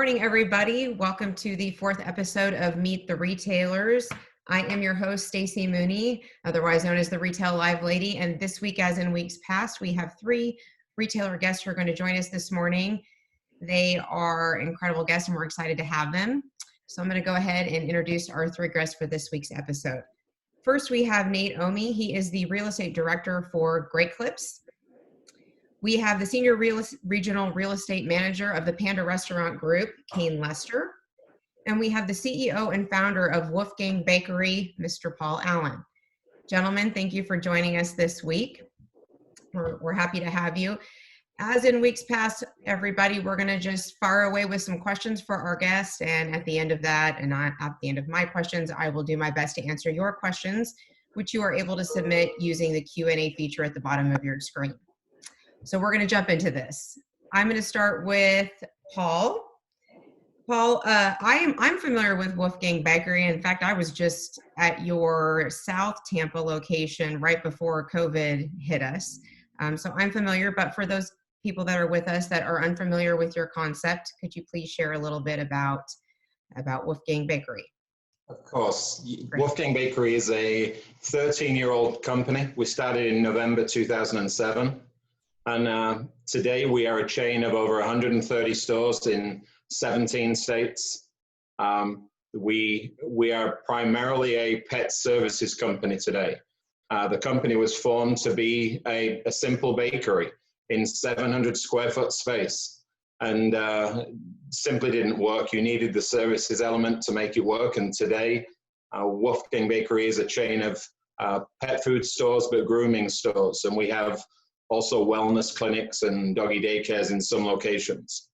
morning, everybody. Welcome to the fourth episode of Meet the Retailers. I am your host, Stacey Mooney, otherwise known as the Retail Live Lady. And this week, as in weeks past, we have three retailer guests who are going to join us this morning. They are incredible guests, and we're excited to have them. So I'm going to go ahead and introduce our three guests for this week's episode. First, we have Nate Ohme. He is the real estate director for Great Clips. We have the senior regional real estate manager of the Panda restaurant group, Kane. And we have the CEO and founder of Woof Bakery, Mr. Paul Allen. Gentlemen, thank you for joining us this week. We're happy to have you. As in weeks past, everybody, we're going to just fire away with some questions for our guests. And at the end of that, and at the end of my questions, I will do my best to answer your questions, which you are able to submit using the Q&A feature at the bottom of your screen. So we're going to jump into this. I'm going to start with Paul. Paul, I'm familiar with Wolfgang Bakery. In fact, I was just at your South Tampa location right before COVID hit us. So I'm familiar, but for those people that are with us that are unfamiliar with your concept, could you please share a little bit about Wolfgang Bakery? Of course. Great. Wolfgang Bakery is a 13-year-old company. We started in November 2007. And today we are a chain of over 130 stores in 17 states. We are primarily a pet services company today. The company was formed to be a simple bakery in 700 square foot space, and simply didn't work. You needed the services element to make it work. And today, Wolfgang Bakery is a chain of pet food stores, but grooming stores. And we have also wellness clinics and doggy daycares in some locations.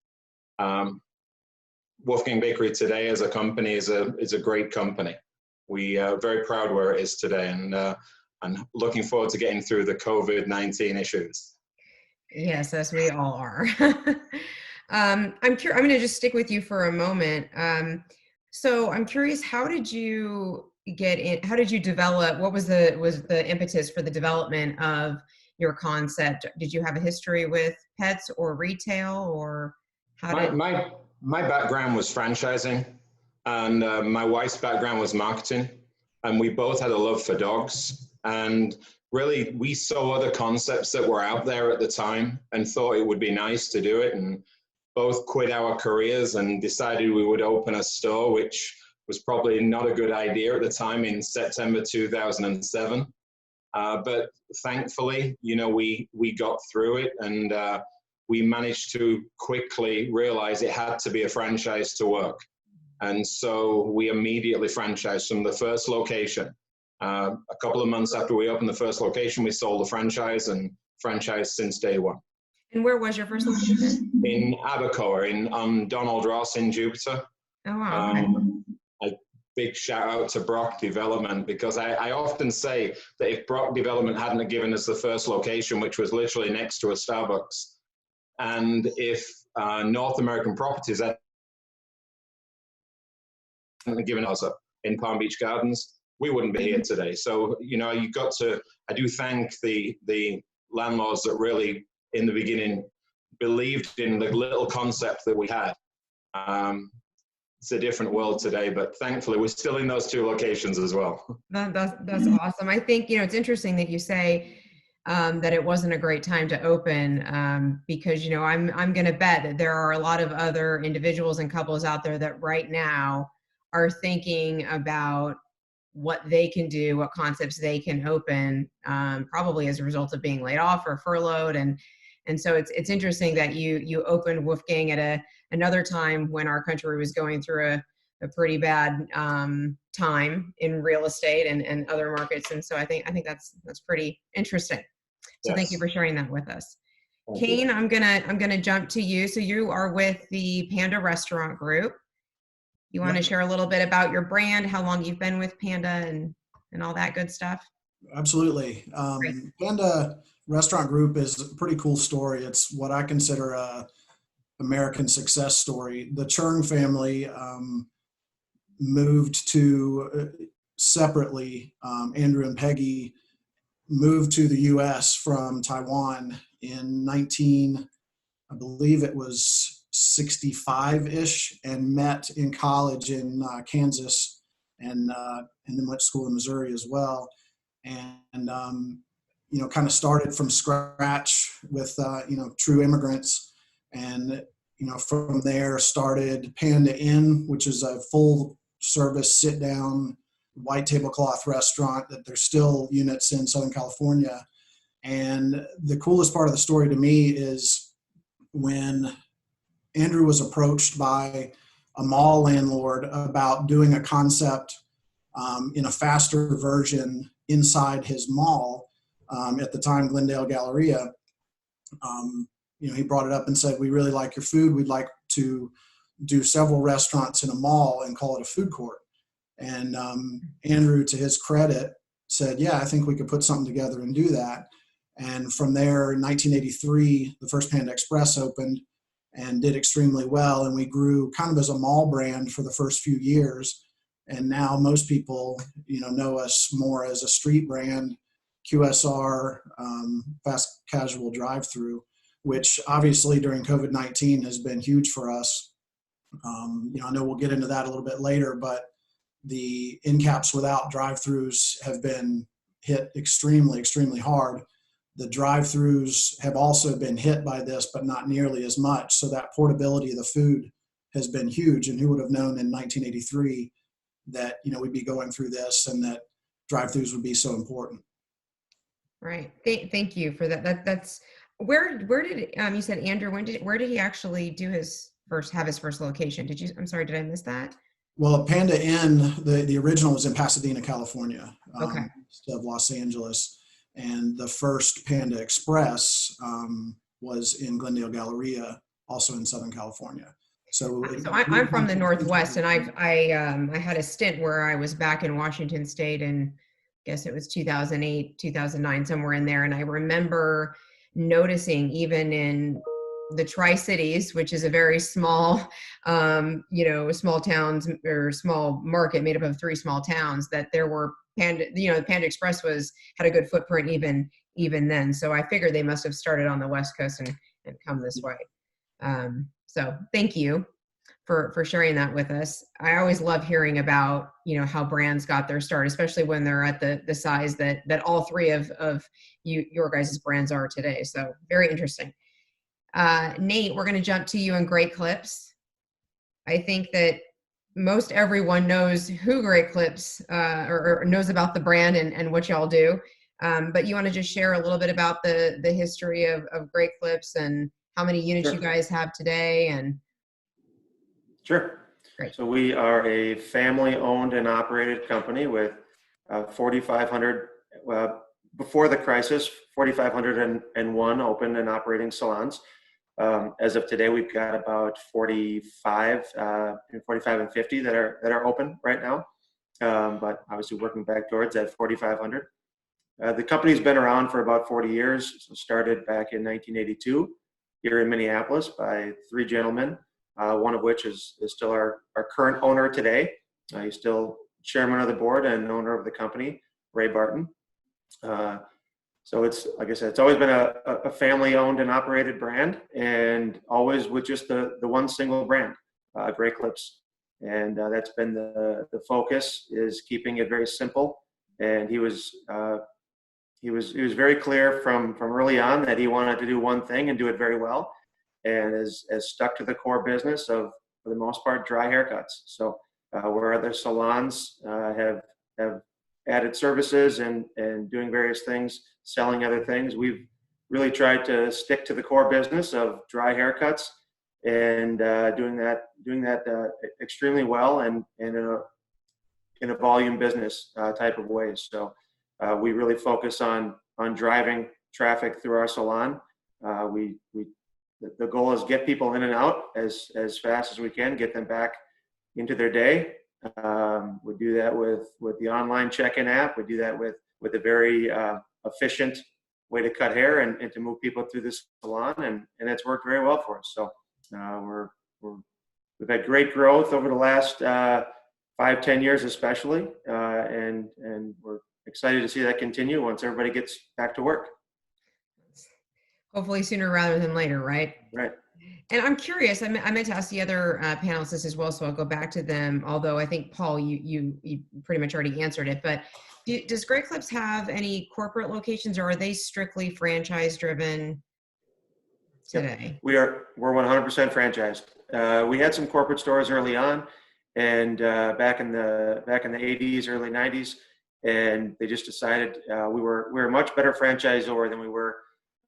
Wolfgang Bakery today as a company is a great company. We are very proud where it is today, and looking forward to getting through the COVID-19 issues. Yes, as we all are. I'm going to just stick with you for a moment. So I'm curious, how did you get in? How did you develop? What was the impetus for the development of your concept? Did you have a history with pets or retail, or how did my background was franchising, and my wife's background was marketing, and we both had a love for dogs. And really, we saw other concepts that were out there at the time and thought it would be nice to do it, and both quit our careers and decided we would open a store, which was probably not a good idea at the time in September 2007. But thankfully, we got through it, and we managed to quickly realize it had to be a franchise to work. And so we immediately franchised from the first location. A couple of months after we opened the first location, we sold the franchise and franchised since day one. And where was your first location? In Abacoa, on Donald Ross in Jupiter. Oh, wow. Okay. A big shout out to Brock Development, because I often say that if Brock Development hadn't given us the first location, which was literally next to a Starbucks, and if North American Properties hadn't given us up in Palm Beach Gardens, we wouldn't be here today. So, I do thank the landlords that really, in the beginning, believed in the little concept that we had. It's a different world today, but thankfully we're still in those two locations as well. That's awesome. I think, it's interesting that you say that it wasn't a great time to open because, I'm going to bet that there are a lot of other individuals and couples out there that right now are thinking about what they can do, what concepts they can open, probably as a result of being laid off or furloughed. And so it's interesting that you opened Wolfgang at another time when our country was going through a pretty bad time in real estate and other markets. And so I think that's pretty interesting. So Thank you for sharing that with us. Kane, I'm gonna jump to you. So you are with the Panda restaurant group. You want to share a little bit about your brand, how long you've been with Panda and all that good stuff? Absolutely. Panda Restaurant Group is a pretty cool story. It's what I consider a American success story. The Churn family moved to separately. Andrew and Peggy moved to the U.S. from Taiwan in I believe it was 65-ish and met in college in Kansas, and then went to school in Missouri as well. And kind of started from scratch with true immigrants, and from there started Panda Inn, which is a full service sit down white tablecloth restaurant that there's still units in Southern California. And the coolest part of the story to me is when Andrew was approached by a mall landlord about doing a concept in a faster version inside his mall, at the time Glendale Galleria. He brought it up and said, "We really like your food. We'd like to do several restaurants in a mall and call it a food court." And Andrew, to his credit, said, "Yeah, I think we could put something together and do that." And from there, in 1983, the first Panda Express opened and did extremely well. And we grew kind of as a mall brand for the first few years. And now most people, know us more as a street brand, QSR, fast casual drive-through, which obviously during COVID-19 has been huge for us. I know we'll get into that a little bit later, but the end caps without drive-throughs have been hit extremely, extremely hard. The drive-throughs have also been hit by this, but not nearly as much. So that portability of the food has been huge. And who would have known in 1983 that, we'd be going through this and that drive-throughs would be so important. Right. Thank you for that. That's where did you said Andrew, where did he actually have his first location? I'm sorry, did I miss that? Well, Panda Inn, the original was in Pasadena, California, Okay. Instead of Los Angeles. And the first Panda Express was in Glendale Galleria, also in Southern California. So I'm from the Northwest, and I had a stint where I was back in Washington State, and I guess it was 2008, 2009, somewhere in there. And I remember noticing even in the Tri-Cities, which is a very small, small towns or small market made up of 3 small towns, that there were Panda, the Panda Express had a good footprint even then. So I figured they must have started on the West Coast and come this way. So thank you for sharing that with us. I always love hearing about, how brands got their start, especially when they're at the size that all 3 of your guys' brands are today. So very interesting. Nate, we're going to jump to you in Great Clips. I think that most everyone knows who Great Clips or knows about the brand and what y'all do. But you want to just share a little bit about the history of Great Clips and how many units you guys have today? And Sure. Great. So we are a family-owned and operated company with 4,500, before the crisis, 4,501 open and operating salons. As of today, we've got about 45 and 50 that are open right now, but obviously working back towards that 4,500. The company's been around for about 40 years. So started back in 1982 here in Minneapolis by 3 gentlemen, one of which is still our current owner today. He's still chairman of the board and owner of the company, Ray Barton. So it's, like I said, it's always been a family-owned and operated brand, and always with just the one single brand, Great Clips. And that's been the focus, is keeping it very simple. And he was very clear from early on that he wanted to do one thing and do it very well, and has stuck to the core business of, for the most part, dry haircuts. So where other salons have added services and doing various things, selling other things, we've really tried to stick to the core business of dry haircuts, and doing that extremely well, and in a volume business type of way. So we really focus on driving traffic through our salon. The goal is get people in and out as fast as we can, get them back into their day. We do that with the online check-in app. We do that with a very efficient way to cut hair and to move people through the salon, and it's worked very well for us. So we've had great growth over the last 5-10 years especially, and we're excited to see that continue once everybody gets back to work. hopefully sooner rather than later, right? Right. And I'm curious, I meant to ask the other panelists this as well, so I'll go back to them. Although I think, Paul, you pretty much already answered it. But does Great Clips have any corporate locations, or are they strictly franchise driven today? Yep. We're 100% franchised. We had some corporate stores early on, and back in the 80s, early 90s, and they just decided we were a much better franchisor than we were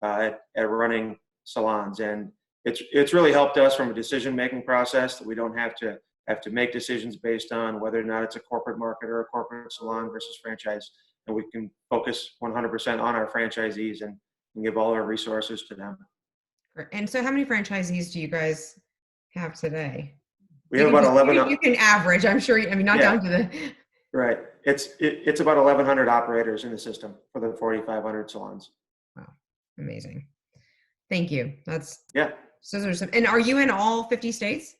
at running salons, and it's really helped us from a decision making process that we don't have to make decisions based on whether or not it's a corporate market or a corporate salon versus franchise, and we can focus 100% on our franchisees and give all our resources to them. And so how many franchisees do you guys have today? We have about 11. You can average, I'm sure. I mean, not down to the. Right. It's about 1,100 operators in the system for the 4,500 salons. Wow. Amazing. Thank you. Yeah. So there's some, and are you in all 50 states?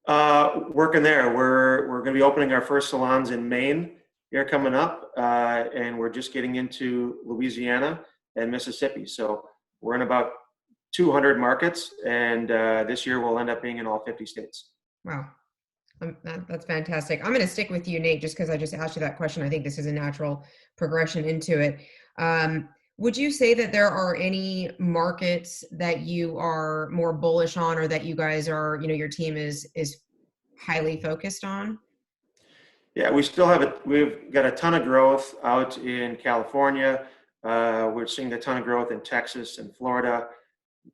Working there. We're going to be opening our first salons in Maine here coming up. And we're just getting into Louisiana and Mississippi. So we're in about 200 markets, and this year we'll end up being in all 50 states. Wow. That's fantastic. I'm going to stick with you, Nate, just because I just asked you that question. I think this is a natural progression into it. Would you say that there are any markets that you are more bullish on, or that you guys are, your team is highly focused on? Yeah, we've got a ton of growth out in California. We're seeing a ton of growth in Texas and Florida.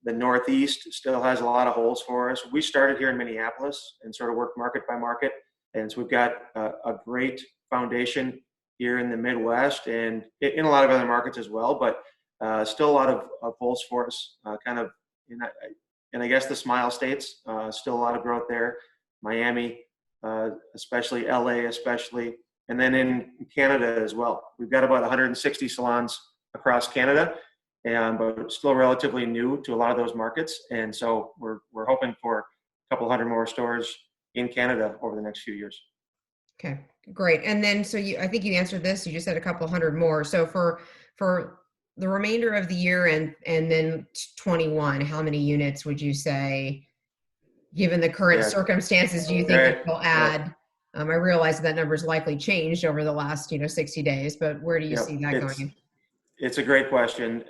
The Northeast still has a lot of holes for us. We started here in Minneapolis and sort of worked market by market. And so we've got a great foundation here in the Midwest and in a lot of other markets as well, but still a lot of holes for us, and I guess the Smile States, still a lot of growth there. Miami, especially LA, especially, and then in Canada as well. We've got about 160 salons across Canada, but still relatively new to a lot of those markets. And so we're hoping for a couple hundred more stores in Canada over the next few years. Okay, great. And then, so I think you answered this, you just said a couple hundred more. So for the remainder of the year and then 21, how many units would you say, given the current circumstances, do you think that you'll add? I realize that number's likely changed over the last, 60 days, but where do you see that going? It's a great question.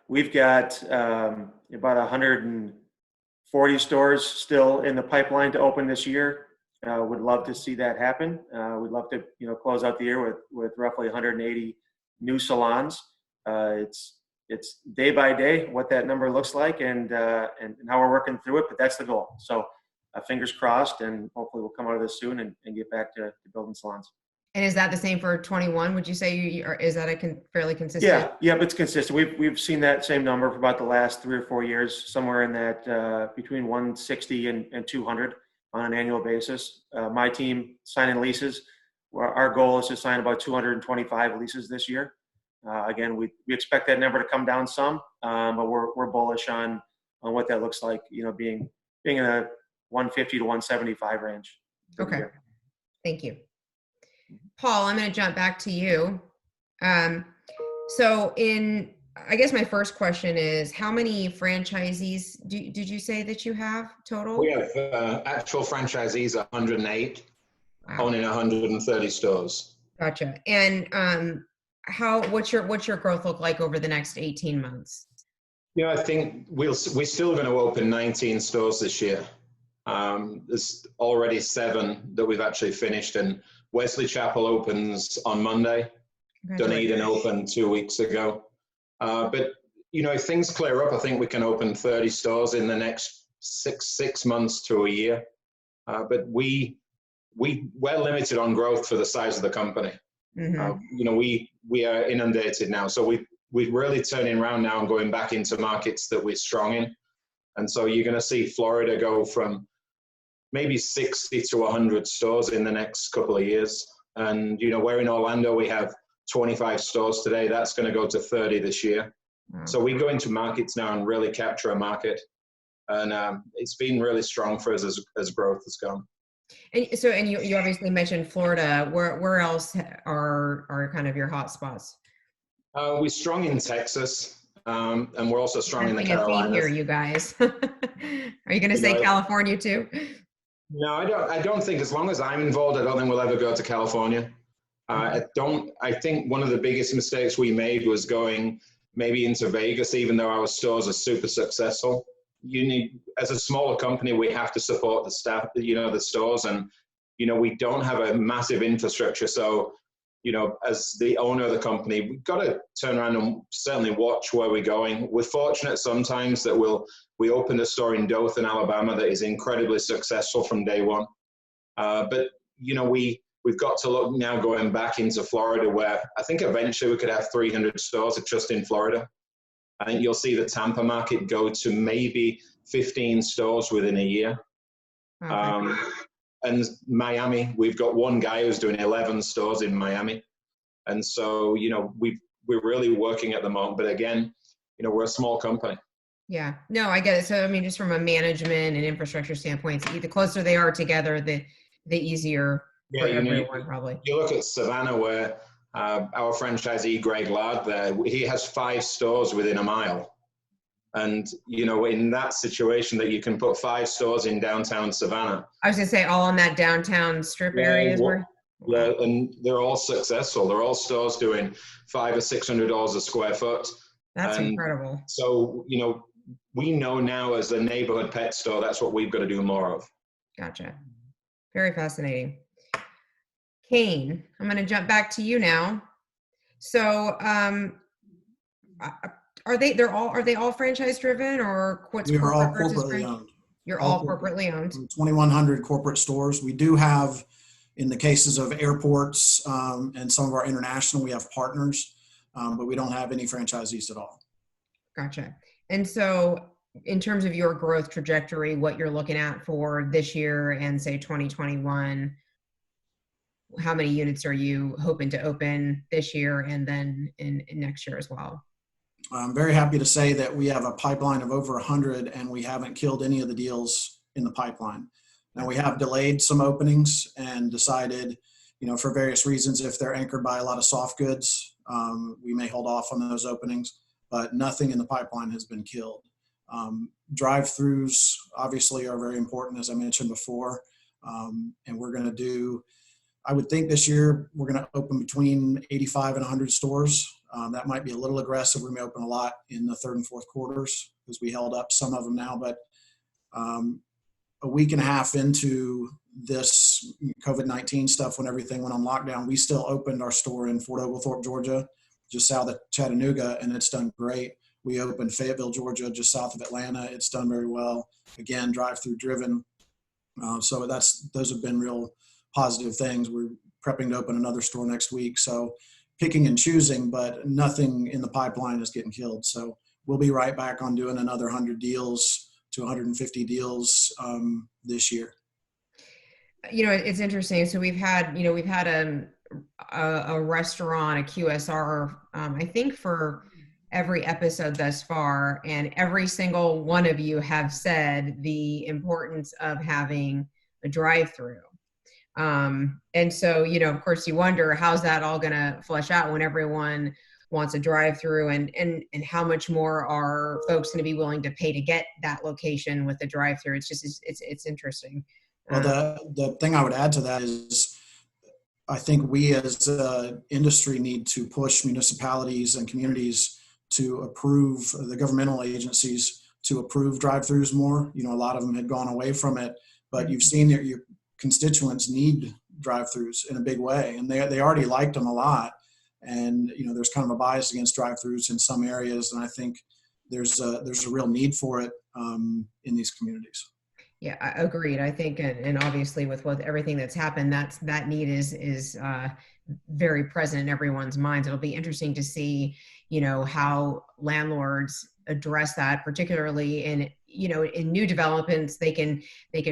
We've got about 140 stores still in the pipeline to open this year. Would love to see that happen. We'd love to, close out the year with roughly 180 new salons. It's day by day what that number looks like and how we're working through it, but that's the goal. So fingers crossed, and hopefully we'll come out of this soon and get back to building salons. And is that the same for 21? Would you say is that fairly consistent? Yeah, it's consistent. We've seen that same number for about the last 3 or 4 years, somewhere in that between 160 and 200 on an annual basis. My team signing leases. Our goal is to sign about 225 leases this year. Again, we expect that number to come down some, but we're bullish on what that looks like. Being in a 150 to 175 range. Okay, thank you. Paul, I'm going to jump back to you. So I guess my first question is, how many franchisees did you say that you have total? We have actual franchisees 108, owning 130 stores. Gotcha. And what's your growth look like over the next 18 months? I think we're still going to open 19 stores this year. There's already 7 that we've actually finished, and Wesley Chapel opens on Monday. Dunedin opened 2 weeks ago. But if things clear up, I think we can open 30 stores in the next six months to a year. But we're limited on growth for the size of the company. Mm-hmm. We are inundated now, so we're really turning around now and going back into markets that we're strong in. And so you're going to see Florida go from maybe 60 to 100 stores in the next couple of years. And, we're in Orlando, we have 25 stores today. That's going to go to 30 this year. Wow. So we go into markets now and really capture a market. And it's been really strong for us as growth has gone. And so, you obviously mentioned Florida. Where else are kind of your hot spots? We're strong in Texas. And we're also strong in the Sensing a theme here, Carolinas. you guys. Are you going to say California too? No, I don't think, as long as I'm involved, I don't think we'll ever go to California. I think one of the biggest mistakes we made was going maybe into Vegas, even though our stores are super successful. As a smaller company, we have to support the staff, the stores, and, we don't have a massive infrastructure. So, as the owner of the company, we've got to turn around and certainly watch where we're going. We're fortunate sometimes that we opened a store in Dothan, Alabama that is incredibly successful from day one. But, we've got to look now going back into Florida, where I think eventually we could have 300 stores just in Florida. I think you'll see the Tampa market go to maybe 15 stores within a year. Okay. And Miami, we've got one guy who's doing 11 stores in Miami. And so, we're really working at the moment. But again, we're a small company. Yeah, no, I get it. So, I mean, just from a management and infrastructure standpoint, the closer they are together, the easier for everyone, probably. You look at Savannah, where our franchisee, Greg Ladd, he has 5 stores within a mile. And, in that situation that you can put 5 stores in downtown Savannah. I was going to say all in that downtown strip areas where. Yeah, and they're all successful. They're all stores doing $500 or $600 a square foot. That's incredible. So, we know now as a neighborhood pet store, that's what we've got to do more of. Gotcha. Very fascinating. Kane, I'm going to jump back to you now. So, are they all franchise driven, or what's we are all corporately owned? You're all corporately owned. 2,100 corporate stores. We do have, in the cases of airports and some of our international, we have partners, but we don't have any franchisees at all. Gotcha. And so, in terms of your growth trajectory, what you're looking at for this year and say 2021, how many units are you hoping to open this year and then in next year as well? I'm very happy to say that we have a pipeline of over 100, and we haven't killed any of the deals in the pipeline. Now, we have delayed some openings and decided, for various reasons, if they're anchored by a lot of soft goods, we may hold off on those openings, but nothing in the pipeline has been killed. Drive-throughs obviously are very important, as I mentioned before, and we're going to do, I would think this year we're going to open between 85 and 100 stores. That might be a little aggressive. We may open a lot in the third and fourth quarters because we held up some of them now. But a week and a half into this COVID-19 stuff, when everything went on lockdown, we still opened our store in Fort Oglethorpe, Georgia, just south of Chattanooga, and it's done great. We opened Fayetteville, Georgia, just south of Atlanta. It's done very well. Again, drive-through driven. So those have been real positive things. We're prepping to open another store next week. So picking and choosing, but nothing in the pipeline is getting killed. So we'll be right back on doing another 100 deals to 150 deals this year. It's interesting. So we've had a restaurant, a QSR, I think for every episode thus far, and every single one of you have said the importance of having a drive-through. And so, of course you wonder, how's that all going to flesh out when everyone wants a drive-through, and how much more are folks going to be willing to pay to get that location with the drive-through? It's just, it's interesting. Well, the thing I would add to that is I think we as an industry need to push municipalities and communities to approve, the governmental agencies to approve drive-throughs more. A lot of them had gone away from it, but you've seen that your constituents need drive-throughs in a big way, and they already liked them a lot. And there's kind of a bias against drive-throughs in some areas, and I think there's a real need for it in these communities. Yeah, I agreed. I think, and obviously with everything that's happened, that need is very present in everyone's minds. It'll be interesting to see, how landlords address that, particularly in new developments. They can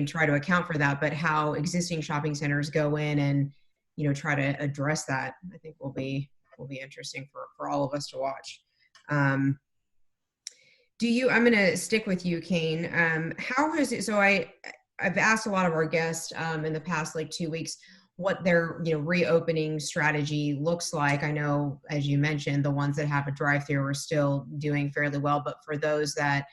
try to account for that, but how existing shopping centers go in and, try to address that, I think will be interesting for all of us to watch. I'm going to stick with you, Kane. How has it, so I've asked a lot of our guests in the past 2 weeks, what their reopening strategy looks like. I know, as you mentioned, the ones that have a drive-through are still doing fairly well, but for those that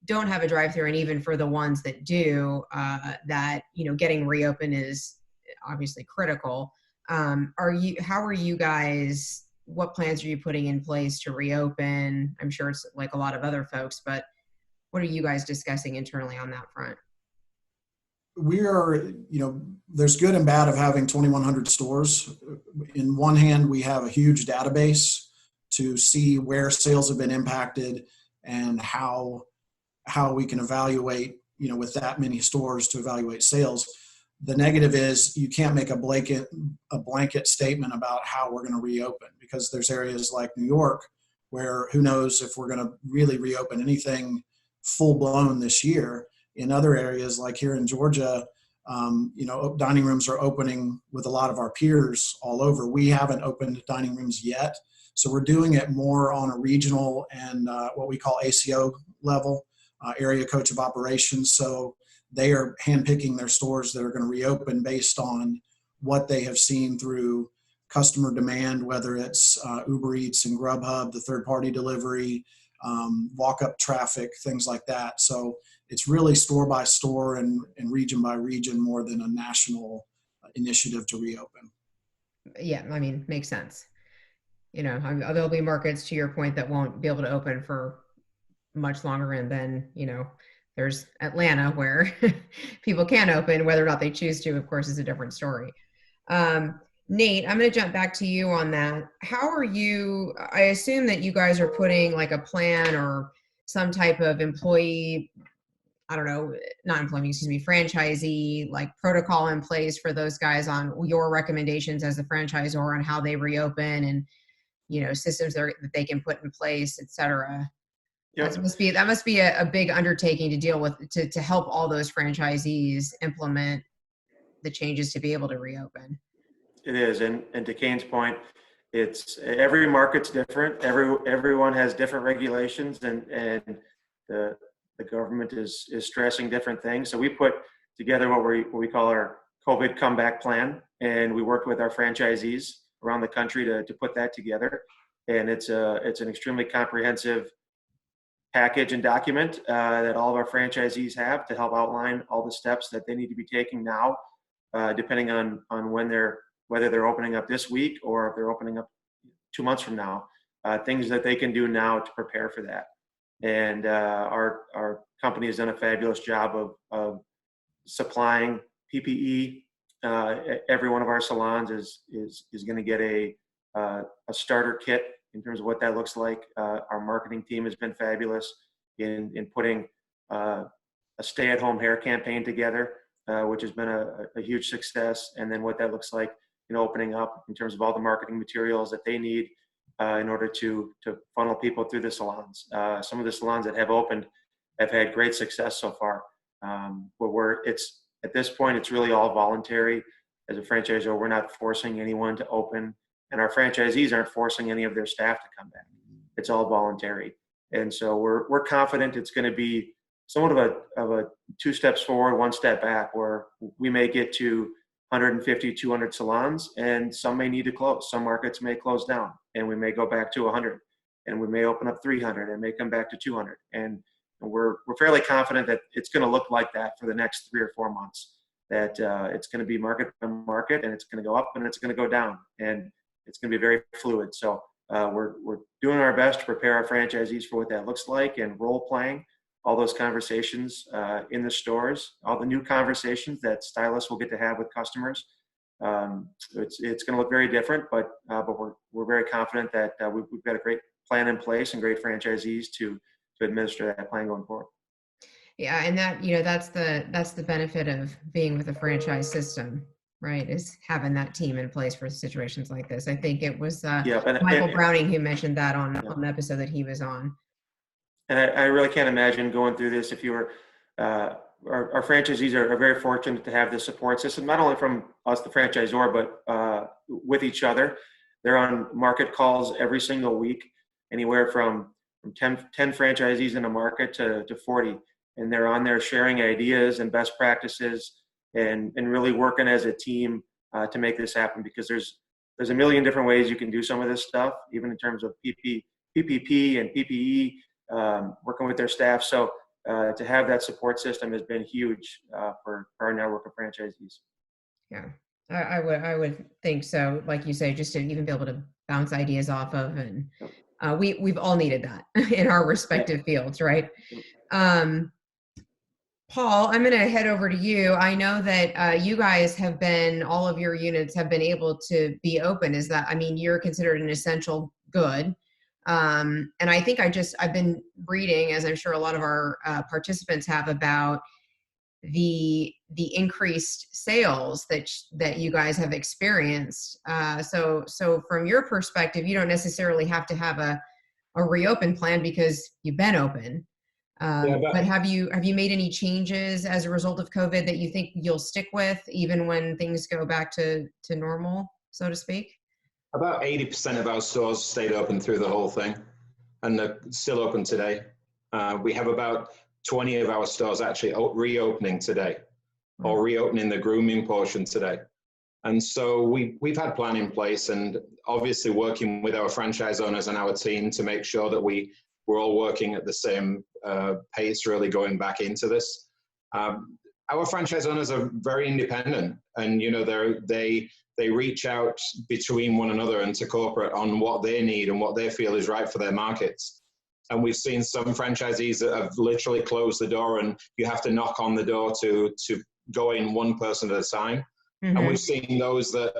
don't have a drive-through, and even for the ones that do, that getting reopened is obviously critical. How are you guys? What plans are you putting in place to reopen? I'm sure it's like a lot of other folks, but what are you guys discussing internally on that front? We are, there's good and bad of having 2,100 stores. In one hand, we have a huge database to see where sales have been impacted and how we can evaluate, with that many stores to evaluate sales. The negative is you can't make a blanket statement about how we're going to reopen, because there's areas like New York where who knows if we're going to really reopen anything full blown this year. In other areas like here in Georgia, dining rooms are opening with a lot of our peers all over. We haven't opened dining rooms yet. So we're doing it more on a regional and what we call ACO level, area coach of operations. So they are handpicking their stores that are going to reopen based on what they have seen through customer demand, whether it's Uber Eats and Grubhub, the third-party delivery, walk-up traffic, things like that. So it's really store by store and region by region more than a national initiative to reopen. Yeah, I mean, makes sense. There'll be markets, to your point, that won't be able to open for much longer, and then there's Atlanta where people can open. Whether or not they choose to, of course, is a different story. Nate, I'm going to jump back to you on that. How are you? I assume that you guys are putting like a plan or some type of employee, franchisee like protocol in place for those guys on your recommendations as a franchisor on how they reopen, and systems that they can put in place, et cetera. Yep. That must be a big undertaking to deal with, to help all those franchisees implement the changes to be able to reopen. It is, and to Kane's point, it's every market's different. Everyone has different regulations, and the government is stressing different things. So we put together what we call our COVID comeback plan, and we worked with our franchisees around the country to put that together. And it's an extremely comprehensive package and document that all of our franchisees have to help outline all the steps that they need to be taking now, depending on whether they're opening up this week or if they're opening up 2 months from now, things that they can do now to prepare for that. And our company has done a fabulous job of supplying PPE. Every one of our salons is going to get a starter kit in terms of what that looks like. Our marketing team has been fabulous in putting a stay-at-home hair campaign together, which has been a huge success. And then what that looks like, opening up in terms of all the marketing materials that they need in order to funnel people through the salons. Some of the salons that have opened have had great success so far. But at this point, it's really all voluntary. As a franchisor, we're not forcing anyone to open, and our franchisees aren't forcing any of their staff to come back. It's all voluntary. And so we're confident it's going to be somewhat of a 2 steps forward, 1 step back, where we may get to 150, 200 salons, and some may need to close. Some markets may close down, and we may go back to 100, and we may open up 300 and may come back to 200. And we're fairly confident that it's going to look like that for the next 3 or 4 months, that it's going to be market by market, and it's going to go up and it's going to go down, and it's going to be very fluid. So we're doing our best to prepare our franchisees for what that looks like, and role playing all those conversations in the stores, all the new conversations that stylists will get to have with customers. It's going to look very different, but we're very confident that we've got a great plan in place and great franchisees to administer that plan going forward. Yeah, and that that's the benefit of being with a franchise system, right? Is having that team in place for situations like this. I think it was Michael Browning who mentioned that on the episode that he was on. And I really can't imagine going through this if you were, our franchisees are very fortunate to have this support system, not only from us, the franchisor, but with each other. They're on market calls every single week, anywhere from 10 franchisees in a market to 40. And they're on there sharing ideas and best practices and really working as a team to make this happen, because there's a million different ways you can do some of this stuff, even in terms of PPP and PPE, working with their staff. So to have that support system has been huge for our network of franchisees. Yeah, I would think so. Like you say, just to even be able to bounce ideas off of, and we've all needed that in our respective fields, right? Paul, I'm going to head over to you. I know that you guys have been, all of your units have been able to be open. Is that, I mean, you're considered an essential good. And I think I've been reading, as I'm sure a lot of our participants have, about the increased sales that you guys have experienced. So from your perspective, you don't necessarily have to have a reopen plan because you've been open. But have you made any changes as a result of COVID that you think you'll stick with even when things go back to normal, so to speak? About 80% of our stores stayed open through the whole thing, and they're still open today. We have about 20 of our stores actually reopening today, or reopening the grooming portion today. And so we've had a plan in place, and obviously working with our franchise owners and our team to make sure that we're all working at the same pace, really going back into this. Our franchise owners are very independent, and they reach out between one another and to corporate on what they need and what they feel is right for their markets. And we've seen some franchisees that have literally closed the door, and you have to knock on the door to go in one person at a time. Mm-hmm. And we've seen those that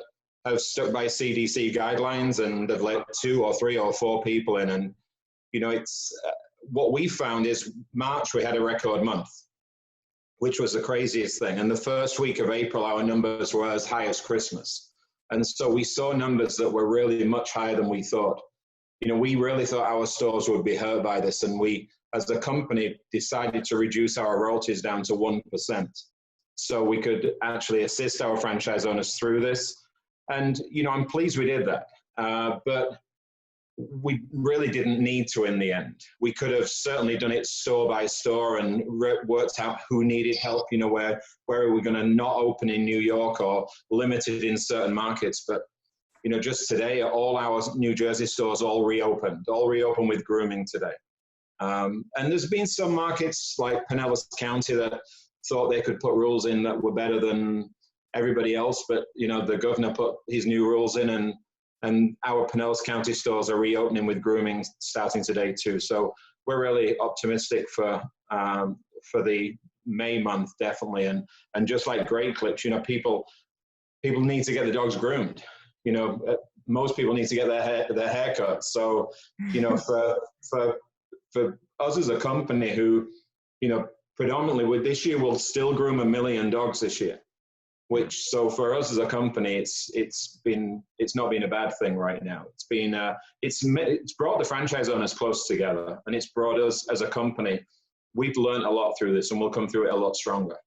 have stuck by CDC guidelines and have let 2 or 3 or 4 people in. And it's what we found is March we had a record month, which was the craziest thing. And the first week of April, our numbers were as high as Christmas. And so we saw numbers that were really much higher than we thought. We really thought our stores would be hurt by this. And we, as a company, decided to reduce our royalties down to 1%. So we could actually assist our franchise owners through this. And, I'm pleased we did that. But we really didn't need to in the end. We could have certainly done it store by store and worked out who needed help, where are we going to not open in New York or limited in certain markets. But, just today, all our New Jersey stores all reopened with grooming today. And there's been some markets like Pinellas County that thought they could put rules in that were better than everybody else. But, the governor put his new rules in, and our Pinellas County stores are reopening with grooming starting today too. So we're really optimistic for the May month, definitely. And just like Great Clips, people need to get the dogs groomed. Most people need to get their hair cut. So, for us as a company who, predominantly with this year, we'll still groom 1 million dogs this year. So for us as a company, it's not been a bad thing right now. It's brought the franchise owners close together, and it's brought us as a company. We've learned a lot through this, and we'll come through it a lot stronger.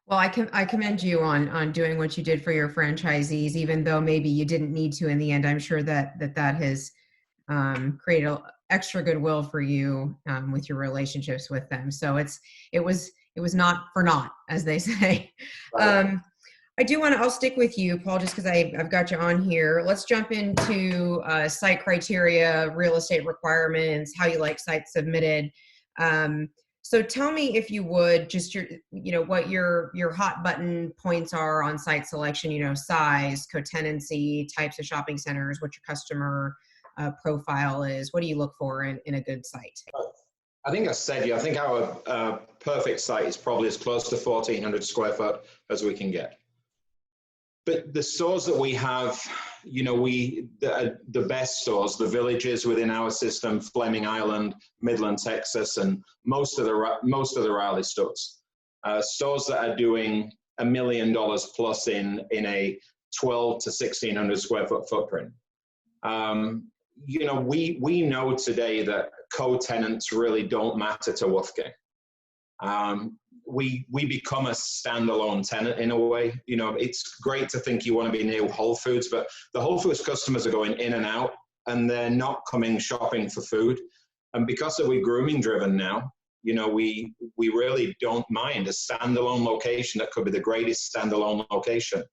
Well, I commend you on doing what you did for your franchisees, even though maybe you didn't need to in the end. I'm sure that has created extra goodwill for you with your relationships with them. So it was not for naught, as they say. I'll stick with you, Paul, just because I've got you on here. Let's jump into site criteria, real estate requirements, how you like sites submitted. So tell me, if you would, just what your hot button points are on site selection, size, co-tenancy, types of shopping centers, what your customer profile is. What do you look for in a good site? I think I think our perfect site is probably as close to 1,400 square foot as we can get. But the stores that we have, the best stores, the villages within our system, Fleming Island, Midland, Texas, and most of the Raleigh stores, stores that are doing $1 million plus in a 1,200 to 1,600 square foot footprint. We know today that co-tenants really don't matter to Wolfgang. We become a standalone tenant in a way. It's great to think you want to be near Whole Foods, but the Whole Foods customers are going in and out, and they're not coming shopping for food. And because we're grooming driven now, we really don't mind a standalone location that could be the greatest standalone location.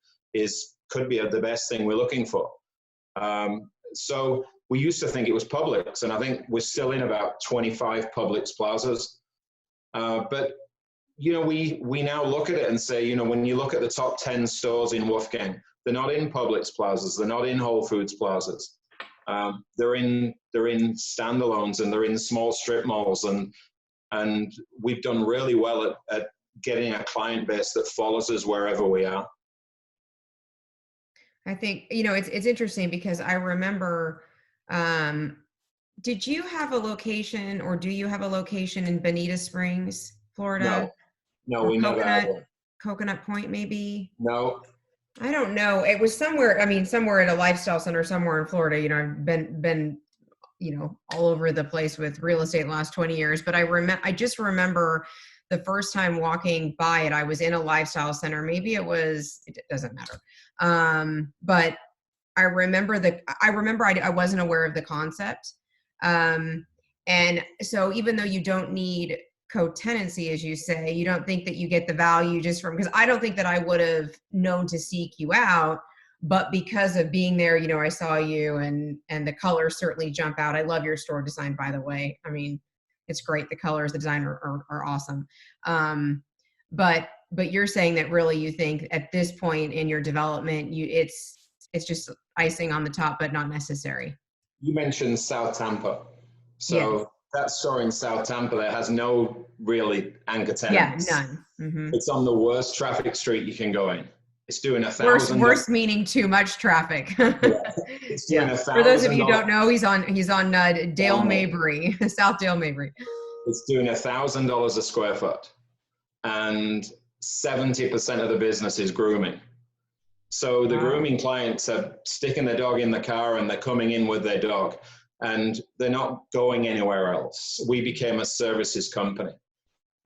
could be the best thing we're looking for. So we used to think it was Publix, and I think we're still in about 25 Publix plazas. But you know, we now look at it and say, you know, when you look at the top 10 stores in Wolfgang, they're not in Publix plazas, they're not in Whole Foods plazas. They're in standalones, and they're in small strip malls, and we've done really well at getting a client base that follows us wherever we are. I think, you know, it's interesting because I remember, did you have a location, or do you have a location in Bonita Springs, Florida? No, we never had one. Coconut Point, maybe? No. I don't know. It was somewhere, I mean, somewhere at a lifestyle center somewhere in Florida. You know, I've been, you know, all over the place with real estate in the last 20 years. But I just remember the first time walking by it, I was in a lifestyle center. Maybe it doesn't matter. But I remember I wasn't aware of the concept. And so even though you don't need co-tenancy, as you say, you don't think that you get the value just from, because I don't think that I would have known to seek you out, but because of being there, you know, I saw you, and the colors certainly jump out. I love your store design, by the way. I mean, it's great. The colors, the design are awesome. But you're saying that really you think at this point in your development, it's just icing on the top, but not necessary. You mentioned South Tampa. So yes. That store in South Tampa that has no really anchor tenants. Yeah, none. Mm-hmm. It's on the worst traffic street you can go in. It's doing $1,000. Worst meaning too much traffic. Yeah. It's doing $1,000. For those of you who don't know, he's on Dale Mabry, South Dale Mabry. It's doing $1,000 a square foot, and 70% of the business is grooming. So the grooming clients are sticking their dog in the car, and they're coming in with their dog, and they're not going anywhere else. We became a services company.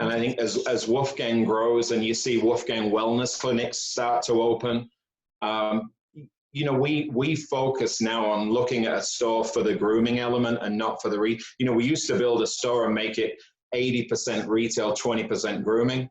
And I think as Wolfgang grows and you see Wolfgang wellness clinics start to open, you know, we focus now on looking at a store for the grooming element and not for the you know, we used to build a store and make it 80% retail, 20% grooming.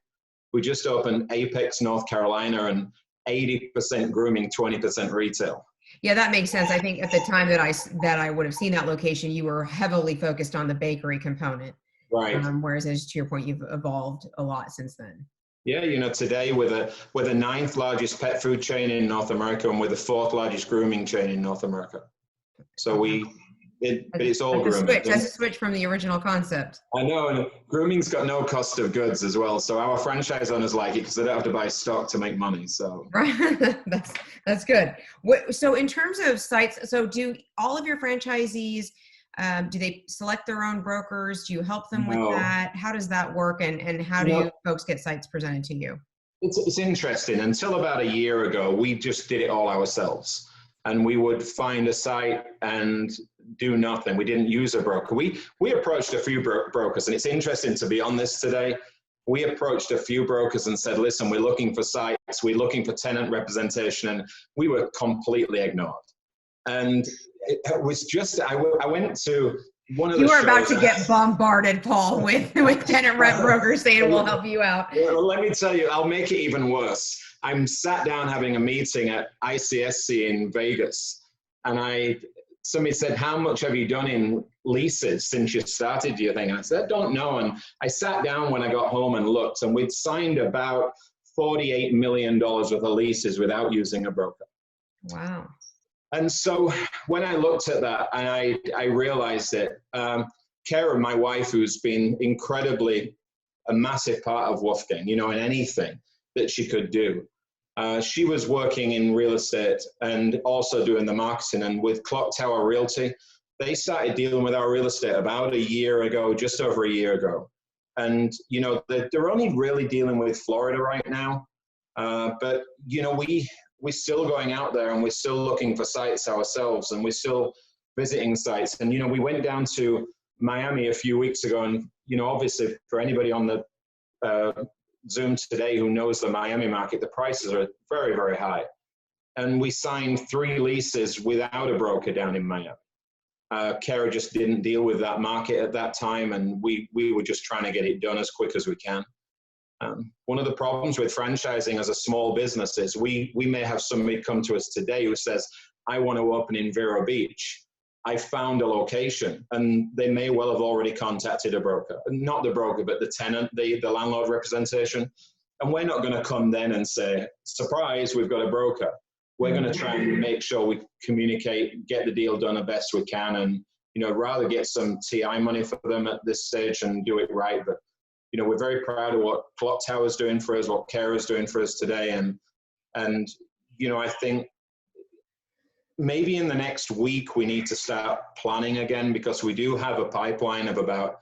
We just opened Apex, North Carolina, and 80% grooming, 20% retail. Yeah, that makes sense. I think at the time that I would have seen that location, you were heavily focused on the bakery component. Right. Whereas, as to your point, you've evolved a lot since then. Yeah, you know, today we're the 9th largest pet food chain in North America, and we're the 4th largest grooming chain in North America. So it's all grooming. That's a switch from the original concept. I know, and grooming's got no cost of goods as well. So our franchise owners like it because they don't have to buy stock to make money. So right, that's good. So in terms of sites, so do all of your franchisees? Do they select their own brokers? Do you help them with that? How does that work? And how do you folks get sites presented to you? It's interesting. Until about a year ago, we just did it all ourselves. And we would find a site and do nothing. We didn't use a broker. We approached a few brokers, and it's interesting to be on this today. We approached a few brokers and said, listen, we're looking for sites, we're looking for tenant representation, and we were completely ignored. And it was just, I went to one of the shows. You were about to get bombarded, Paul, with tenant rep brokers saying we'll help you out. Well, let me tell you, I'll make it even worse. I'm sat down having a meeting at ICSC in Vegas, and somebody said, how much have you done in leases since you started your thing? And I said, I don't know. And I sat down when I got home and looked, and we'd signed about $48 million worth of leases without using a broker. Wow. And so when I looked at that, and I realized it, Kara, my wife, who's been incredibly a massive part of Wolfgang, you know, in anything that she could do. She was working in real estate and also doing the marketing. And with Clock Tower Realty, they started dealing with our real estate about a year ago, just over a year ago. And, you know, they're only really dealing with Florida right now. But, you know, we're still going out there, and we're still looking for sites ourselves, and we're still visiting sites. And, you know, we went down to Miami a few weeks ago, and, you know, obviously for anybody on the Zoom today who knows the Miami market, the prices are very, very high. And we signed 3 leases without a broker down in Miami. Kara just didn't deal with that market at that time, and we were just trying to get it done as quick as we can. One of the problems with franchising as a small business is we may have somebody come to us today who says, I want to open in Vero Beach. I found a location, and they may well have already contacted a broker, not the broker, but the tenant, the landlord representation. And we're not going to come then and say, surprise, we've got a broker. We're going to try and make sure we communicate, get the deal done the best we can, and, rather get some TI money for them at this stage and do it right. But, we're very proud of what Clock Tower's doing for us, what Kara's doing for us today. And I think maybe in the next week, we need to start planning again, because we do have a pipeline of about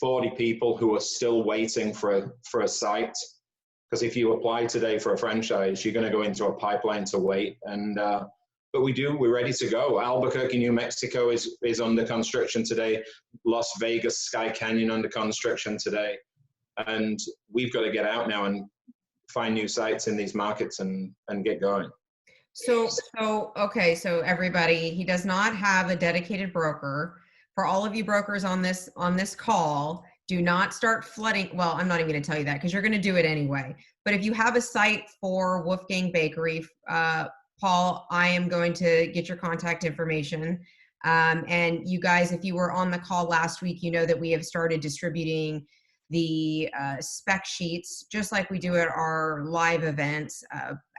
40 people who are still waiting for a site. Because if you apply today for a franchise, you're going to go into a pipeline to wait. And but we're ready to go. Albuquerque, New Mexico is under construction today. Las Vegas, Sky Canyon under construction today. And we've got to get out now and find new sites in these markets and get going. So everybody, he does not have a dedicated broker. For all of you brokers on this call, do not start flooding. Well, I'm not even going to tell you that because you're going to do it anyway. But if you have a site for Wolfgang Bakery, Paul, I am going to get your contact information. And you guys, if you were on the call last week, you know that we have started distributing the spec sheets, just like we do at our live events.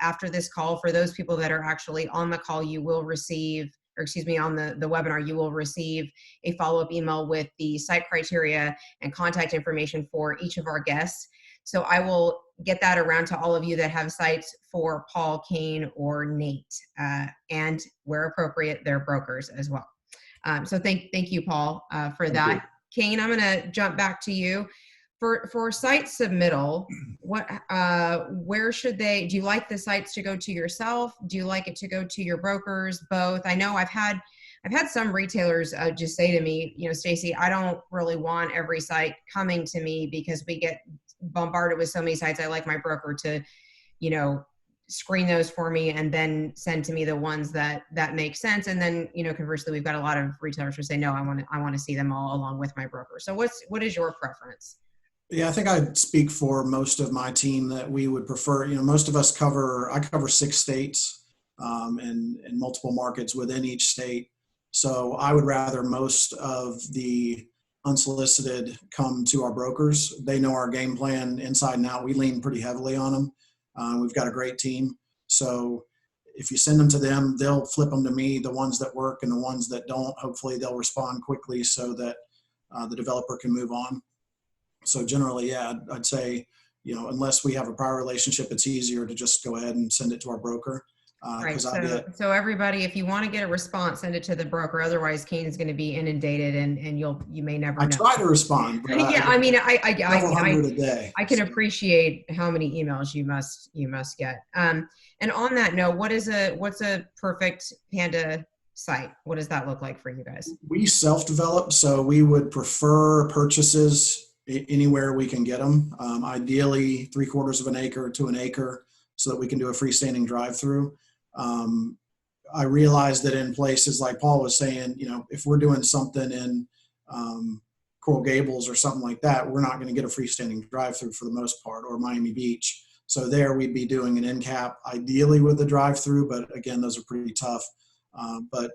After this call, for those people that are actually on the call, you will receive, on the webinar, you will receive a follow-up email with the site criteria and contact information for each of our guests. So I will get that around to all of you that have sites for Paul, Kane, or Nate, and where appropriate, their brokers as well. So thank you, Paul, for that. Kane, I'm going to jump back to you. For site submittal, where should do you like the sites to go to yourself? Do you like it to go to your brokers? Both? I know I've had some retailers just say to me, Stacey, I don't really want every site coming to me because we get bombarded with so many sites. I like my broker to, screen those for me and then send to me the ones that make sense. And then, conversely, we've got a lot of retailers who say, no, I want to see them all along with my broker. So what is your preference? Yeah, I think I'd speak for most of my team that we would prefer, most of us I cover 6 states and multiple markets within each state. So I would rather most of the unsolicited come to our brokers. They know our game plan inside and out. We lean pretty heavily on them. We've got a great team. So if you send them to them, they'll flip them to me, the ones that work, and the ones that don't, hopefully they'll respond quickly so that the developer can move on. So generally, yeah, I'd say, unless we have a prior relationship, it's easier to just go ahead and send it to our broker. Right. So everybody, if you want to get a response, send it to the broker. Otherwise, Kane's going to be inundated, and you may never know. I try to respond. But yeah, I can So. appreciate how many emails you must get. And on that note, what's a perfect Panda site? What does that look like for you guys? We self-develop, so we would prefer purchases anywhere we can get them. Ideally, 3/4 of an acre to an acre, so that we can do a freestanding drive-through. I realize that in places like Paul was saying, if we're doing something in Coral Gables or something like that, we're not going to get a freestanding drive-through for the most part, or Miami Beach. So there we'd be doing an end cap, ideally with a drive-through, but again, those are pretty tough. But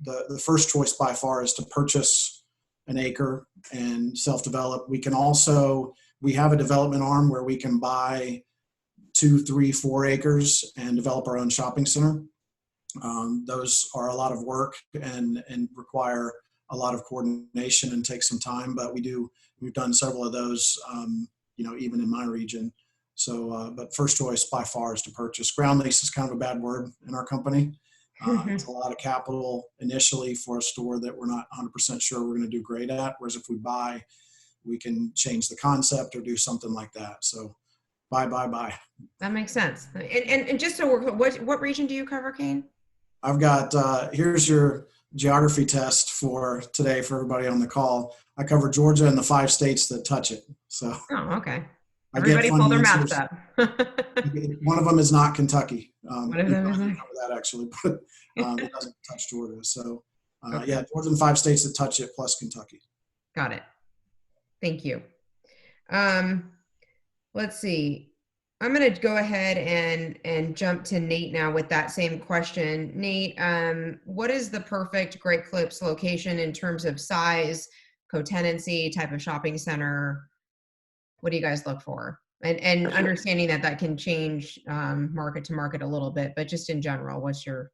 the first choice by far is to purchase an acre and self-develop. We have a development arm where we can buy 2, 3, 4 acres and develop our own shopping center. Those are a lot of work and require a lot of coordination and take some time, but we've done several of those, even in my region. So, but first choice by far is to purchase. Ground lease is kind of a bad word in our company. It's a lot of capital initially for a store that we're not 100% sure we're going to do great at. Whereas if we buy, we can change the concept or do something like that. So buy. That makes sense. And just so what region do you cover, Kane? I've got, here's your geography test for today for everybody on the call. I cover Georgia and the 5 states that touch it. So. Oh, okay. Everybody pull their maps up. One of them is not Kentucky. One of them is not. That actually, but it doesn't touch Georgia. So okay. Yeah, Georgia and 5 states that touch it plus Kentucky. Got it. Thank you. Let's see. I'm going to go ahead and jump to Nate now with that same question. Nate, what is the perfect Great Clips location in terms of size, co-tenancy, type of shopping center? What do you guys look for? And understanding that that can change market to market a little bit, but just in general, what's your?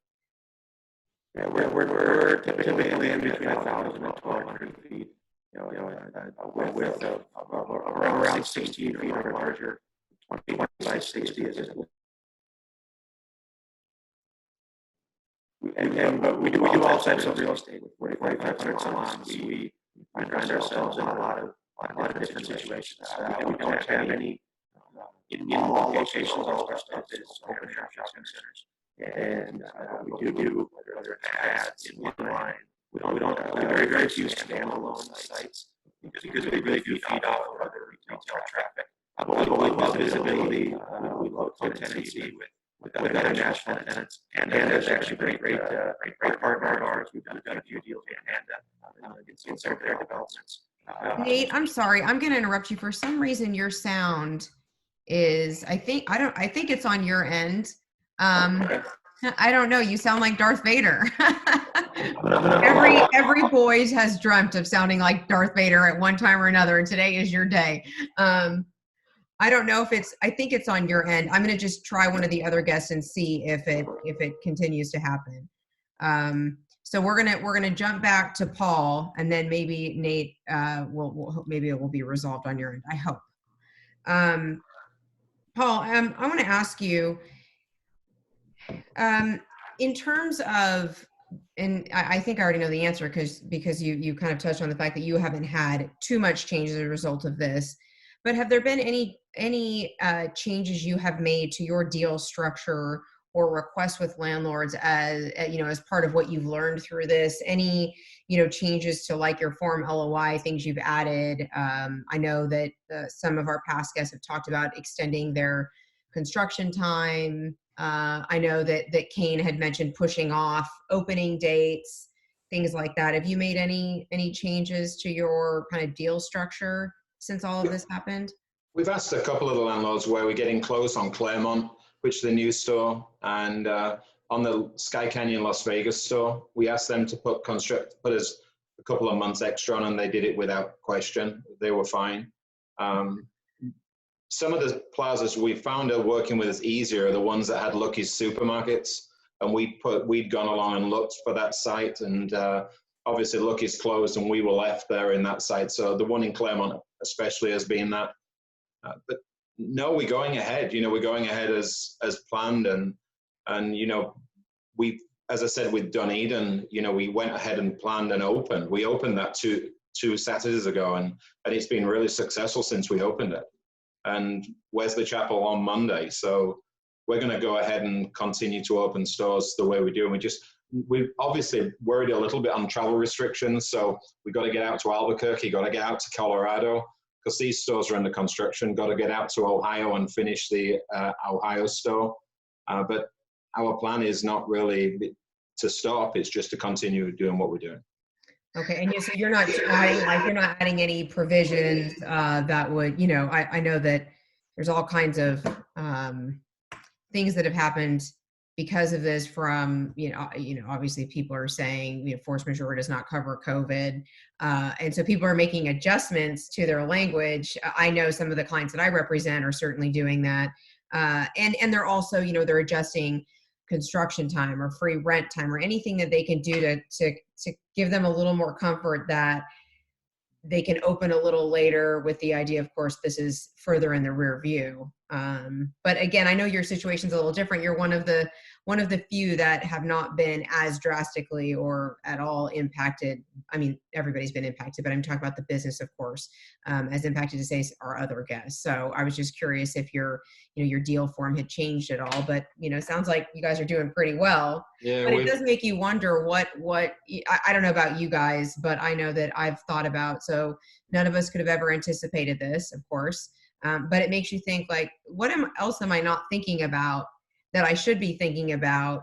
Yeah, we're typically in between 1,000 and 1,200 feet. A width of around 16 feet or larger. 20 by 60 is. But we do all types of real estate with 4,500 salons. We find ourselves in a lot of different situations. We don't have any in mall locations. All our stuff is open air shopping centers, and we do whether it's ads in line. We don't very few standalone sites because we really do feed off of other retail traffic. But we love visibility. We love co-tenancy with other national tenants. And there's actually great partner of ours. We've done a few deals with Panda in some of their developments. Nate, I'm sorry. I'm going to interrupt you. For some reason, your sound is, I think it's on your end. I don't know. You sound like Darth Vader. Every boy has dreamt of sounding like Darth Vader at one time or another, and today is your day. I don't know if I think it's on your end. I'm going to just try one of the other guests and see if it continues to happen. So we're gonna jump back to Paul, and then maybe Nate maybe it will be resolved on your end. I hope. Paul, I want to ask you, in terms of, and I think I already know the answer because you kind of touched on the fact that you haven't had too much change as a result of this. But have there been any changes you have made to your deal structure or requests with landlords as part of what you've learned through this? Any changes to like your form LOI, things you've added? I know that some of our past guests have talked about extending their construction time. I know that Kane had mentioned pushing off opening dates, things like that. Have you made any changes to your kind of deal structure since all of this happened? We've asked a couple of the landlords where we're getting close on Claremont, which is the new store, and on the Sky Canyon Las Vegas store. We asked them to put us a couple of months extra on, and they did it without question. They were fine. Some of the plazas we found are working with us easier are the ones that had Lucky's supermarkets, and we'd gone along and looked for that site, and obviously Lucky's closed, and we were left there in that site. So the one in Claremont especially has been that. But no, we're going ahead. We're going ahead as planned, and we, as I said with Dunedin, we went ahead and planned and opened. We opened that two Saturdays ago, and it's been really successful since we opened it. And Wesley Chapel on Monday, so we're going to go ahead and continue to open stores the way we do. And we obviously worried a little bit on travel restrictions, so we got to get out to Albuquerque, got to get out to Colorado, because these stores are under construction, got to get out to Ohio and finish the Ohio store. But our plan is not really to stop, it's just to continue doing what we're doing. Okay, and so you're not adding any provisions that would, I know that there's all kinds of things that have happened because of this from, obviously people are saying, force majeure does not cover COVID. And so people are making adjustments to their language. I know some of the clients that I represent are certainly doing that. And they're also, they're adjusting construction time or free rent time or anything that they can do to give them a little more comfort that they can open a little later, with the idea, of course, this is further in the rear view. But again, I know your situation's a little different. You're one of the few that have not been as drastically or at all impacted. I mean, everybody's been impacted, but I'm talking about the business, of course, as impacted to say our other guests. So I was just curious if your deal form had changed at all, but it sounds like you guys are doing pretty well. Yeah, but it does make you wonder what I don't know about you guys, but I know that I've thought about, so none of us could have ever anticipated this, of course. But it makes you think, like, what else am I not thinking about that I should be thinking about,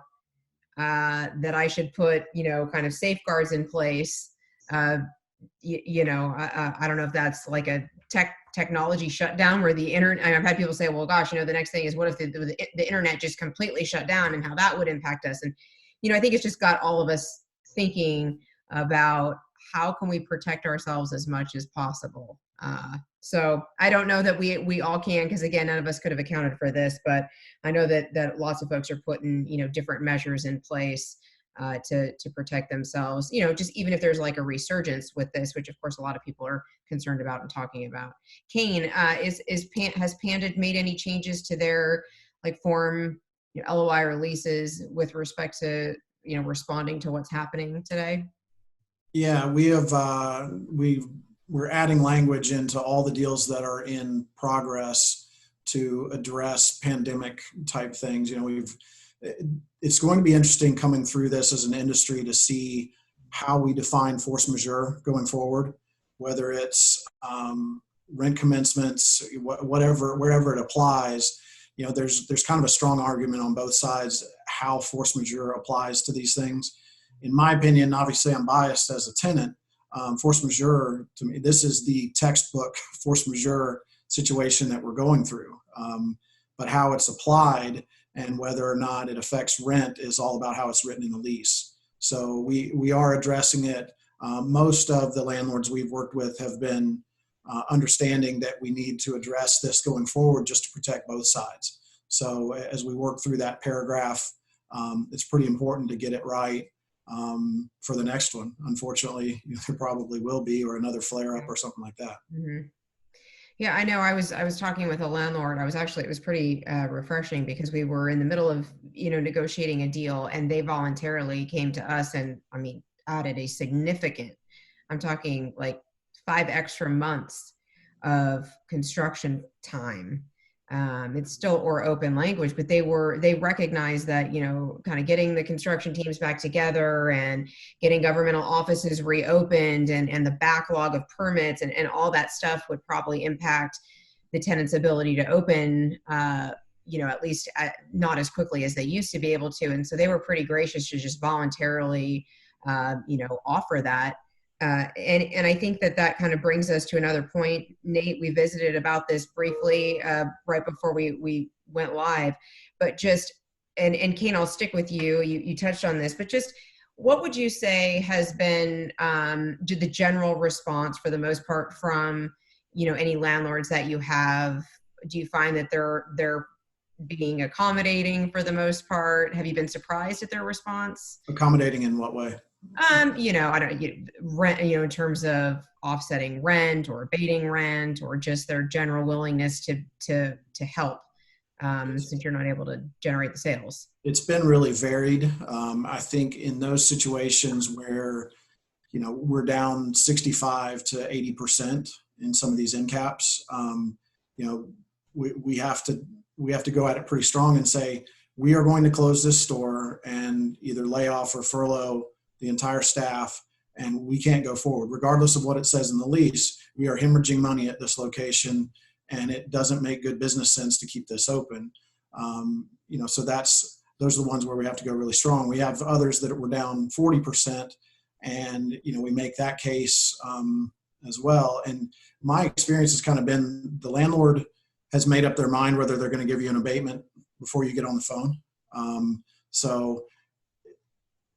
that I should put, kind of safeguards in place. I don't know if that's like a technology shutdown where the internet, I've had people say, well, gosh, the next thing is what if the internet just completely shut down and how that would impact us. And, I think it's just got all of us thinking about how can we protect ourselves as much as possible. So I don't know that we all can, because again, none of us could have accounted for this, but I know that lots of folks are putting, different measures in place to protect themselves, just even if there's like a resurgence with this, which of course a lot of people are concerned about and talking about. Kane, has Panda made any changes to their like form, LOI releases with respect to, responding to what's happening today? Yeah, we have, we're adding language into all the deals that are in progress to address pandemic type things. It's going to be interesting coming through this as an industry to see how we define force majeure going forward, whether it's rent commencements, wherever it applies. There's kind of a strong argument on both sides how force majeure applies to these things. In my opinion, obviously I'm biased as a tenant. Force majeure, to me, this is the textbook force majeure situation that we're going through. But how it's applied and whether or not it affects rent is all about how it's written in the lease. So we are addressing it. Most of the landlords we've worked with have been understanding that we need to address this going forward just to protect both sides. So as we work through that paragraph, it's pretty important to get it right for the next one. Unfortunately, there probably will be, or another flare up or something like that. Mm-hmm. Yeah, I know. I was talking with a landlord. It was pretty refreshing because we were in the middle of, negotiating a deal, and they voluntarily came to us and, added a significant, I'm talking like 5 extra months of construction time. It's still or open language, but they recognized that, kind of getting the construction teams back together and getting governmental offices reopened and the backlog of permits and all that stuff would probably impact the tenant's ability to open, at least not as quickly as they used to be able to. And so they were pretty gracious to just voluntarily, offer that. And I think that kind of brings us to another point. Nate, we visited about this briefly right before we went live, but just, and Kane, I'll stick with you. You touched on this, but just what would you say has been the general response for the most part from, any landlords that you have? Do you find that they're being accommodating for the most part? Have you been surprised at their response? Accommodating in what way? I don't rent, in terms of offsetting rent or abating rent or just their general willingness to help since you're not able to generate the sales. It's been really varied. I think in those situations where, we're down 65 to 80% in some of these end caps, we have to go at it pretty strong and say, we are going to close this store and either lay off or furlough the entire staff, and we can't go forward. Regardless of what it says in the lease, we are hemorrhaging money at this location, and it doesn't make good business sense to keep this open. So those are the ones where we have to go really strong. We have others that were down 40%, and, we make that case as well. And my experience has kind of been the landlord has made up their mind whether they're going to give you an abatement before you get on the phone. So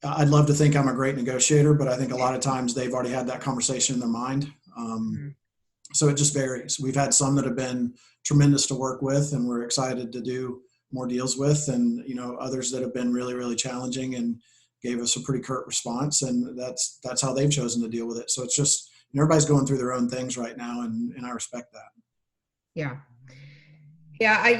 I'd love to think I'm a great negotiator, but I think a lot of times they've already had that conversation in their mind. So it just varies. We've had some that have been tremendous to work with and we're excited to do more deals with, and others that have been really, really challenging and gave us a pretty curt response, and that's how they've chosen to deal with it. So it's just, everybody's going through their own things right now, and I respect that. Yeah. Yeah, I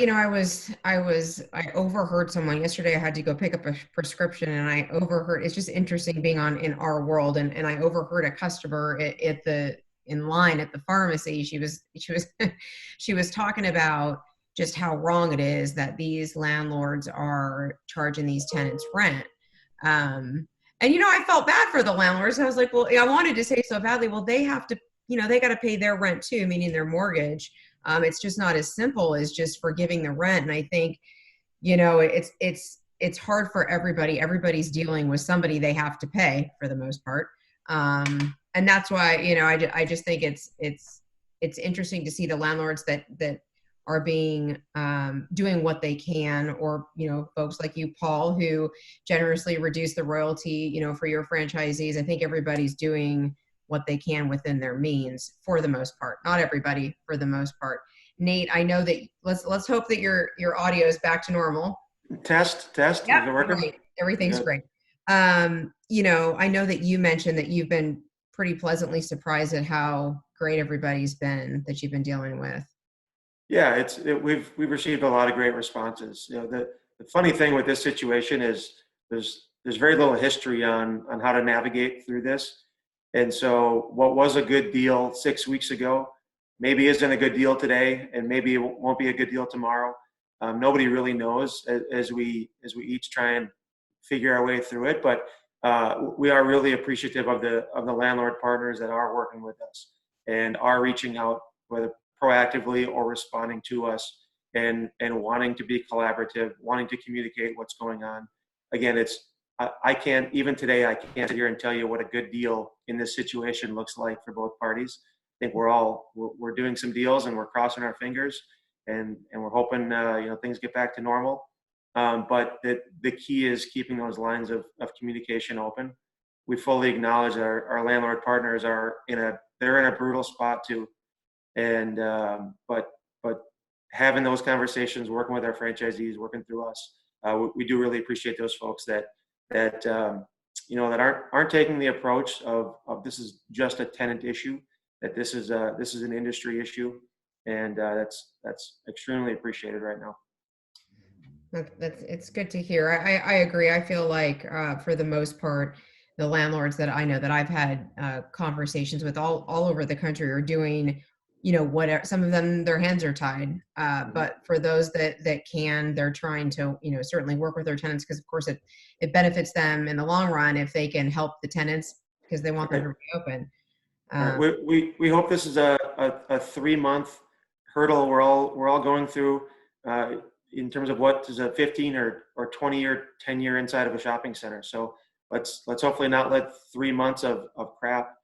overheard someone yesterday. I had to go pick up a prescription, and I overheard. It's just interesting being in our world, and I overheard a customer in line at the pharmacy. She was talking about just how wrong it is that these landlords are charging these tenants rent. And I felt bad for the landlords. I was like, well, I wanted to say so badly. Well, they have to, they got to pay their rent too, meaning their mortgage. It's just not as simple as just forgiving the rent. And I think, it's hard for everybody. Everybody's dealing with somebody they have to pay for the most part. And that's why, I just think it's it's interesting to see the landlords that are being doing what they can, or folks like you, Paul, who generously reduce the royalty for your franchisees. I think everybody's doing what they can within their means for the most part. Not everybody, for the most part. Nate, I know that let's hope that your audio is back to normal. Test. Yeah, Is it working? great. Everything's Good. great. I know that you mentioned that you've been pretty pleasantly surprised at how great everybody's been that you've been dealing with. Yeah, we've received a lot of great responses. The funny thing with this situation is there's very little history on how to navigate through this. And so what was a good deal 6 weeks ago maybe isn't a good deal today, and maybe it won't be a good deal tomorrow. Nobody really knows as we each try and figure our way through it. But we are really appreciative of the landlord partners that are working with us and are reaching out, whether proactively or responding to us, and wanting to be collaborative, wanting to communicate what's going on. Again, I can't, even today, I can't sit here and tell you what a good deal in this situation looks like for both parties. I think we're doing some deals, and we're crossing our fingers, and we're hoping things get back to normal. But the key is keeping those lines of communication open. We fully acknowledge that our landlord partners they're in a brutal spot too. And but having those conversations, working with our franchisees, working through us, we do really appreciate those folks that aren't taking the approach of this is just a tenant issue, that this is an industry issue, and that's extremely appreciated right now. It's good to hear. I agree. I feel like for the most part, the landlords that I know that I've had conversations with all over the country are doing whatever. Some of them, their hands are tied, but for those that can, they're trying to certainly work with their tenants, because of course it benefits them in the long run if they can help the tenants, because they want them to reopen. We hope this is a 3-month hurdle we're all going through in terms of what is a 15 or 20 year, 10 year inside of a shopping center. So let's hopefully not let 3 months of crap